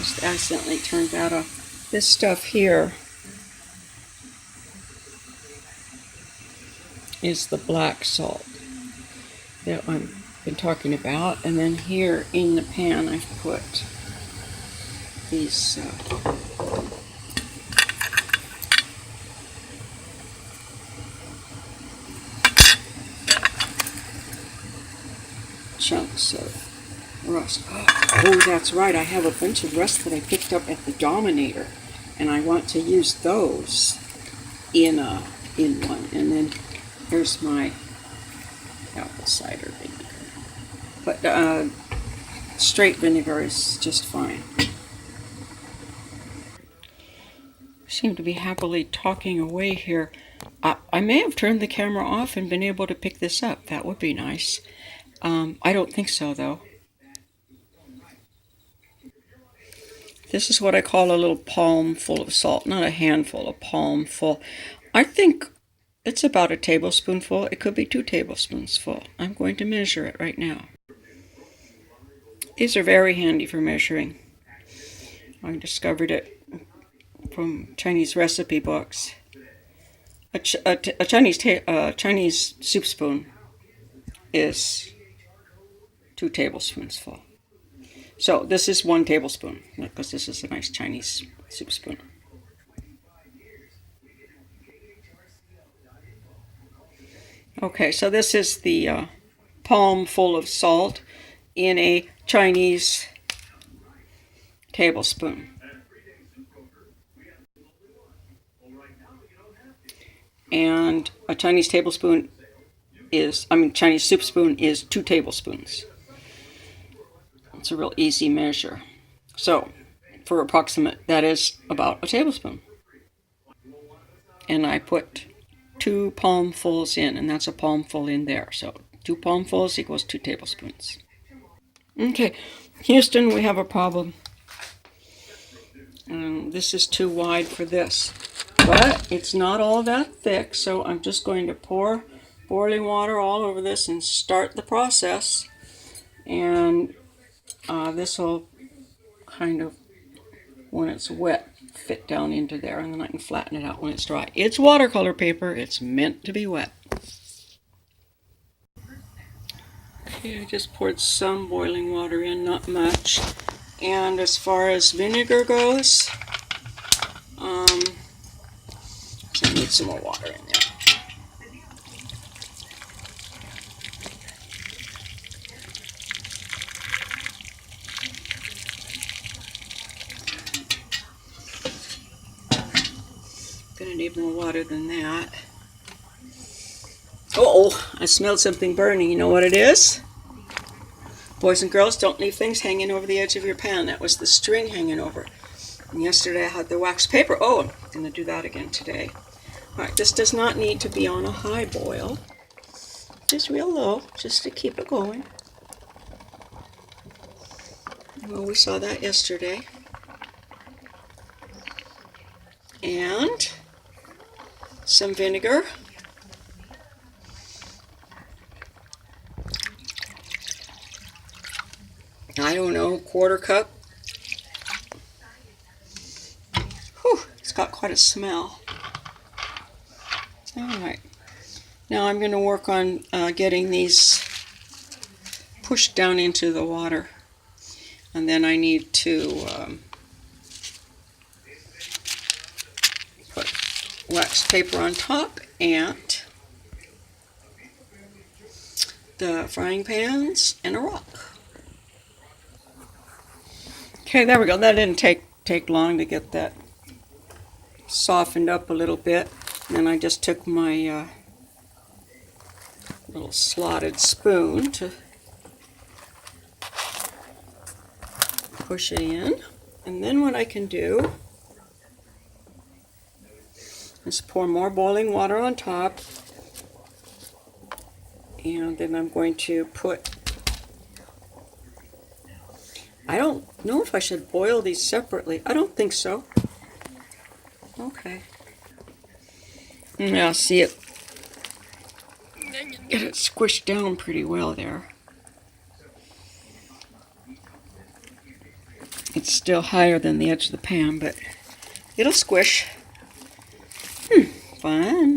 just accidentally turned that off. This stuff here is the black salt that I've been talking about. And then here in the pan I've put these chunks of rust. Oh, that's right. I have a bunch of rust that I picked up at the Dominator, and I want to use those in one. And then here's my apple cider vinegar. But straight vinegar is just fine. I seem to be happily talking away here. I may have turned the camera off and been able to pick this up. That would be nice. I don't think so, though. This is what I call a little palm full of salt. Not a handful, a palm full. I think it's about a tablespoonful. It could be 2 tablespoons full. I'm going to measure it right now. These are very handy for measuring. I discovered it from Chinese recipe books. A Chinese soup spoon is 2 tablespoons full. So this is 1 tablespoon, because this is a nice Chinese soup spoon. Okay, so this is the palm full of salt in a Chinese tablespoon. And a Chinese tablespoon Chinese soup spoon is 2 tablespoons. It's a real easy measure. So, for approximate, that is about a tablespoon. And I put 2 palmfuls in, and that's a palmful in there. So, 2 palmfuls equals 2 tablespoons. Okay, Houston, we have a problem. This is too wide for this. But it's not all that thick, so I'm just going to pour boiling water all over this and start the process. And this will kind of, when it's wet, fit down into there, and then I can flatten it out when it's dry. It's watercolor paper. It's meant to be wet. Okay, I just poured some boiling water in, not much. And as far as vinegar goes, I need some more water in there. Gonna need more water than that. Oh, I smelled something burning. You know what it is? Boys and girls, don't leave things hanging over the edge of your pan. That was the string hanging over. And yesterday I had the wax paper. Oh, I'm gonna do that again today. All right, this does not need to be on a high boil. Just real low, just to keep it going. Well, we saw that yesterday. And some vinegar. I don't know, 1/4 cup. Whew, it's got quite a smell. All right. Now I'm going to work on getting these pushed down into the water. And then I need to put wax paper on top and the frying pans and a rock. Okay, there we go. That didn't take long to get that softened up a little bit. And then I just took my little slotted spoon to push it in. And then what I can do is pour more boiling water on top. And then I'm going to put, I don't know if I should boil these separately. I don't think so. Okay. Now see it. Get it squished down pretty well there. It's still higher than the edge of the pan, but it'll squish. Fun.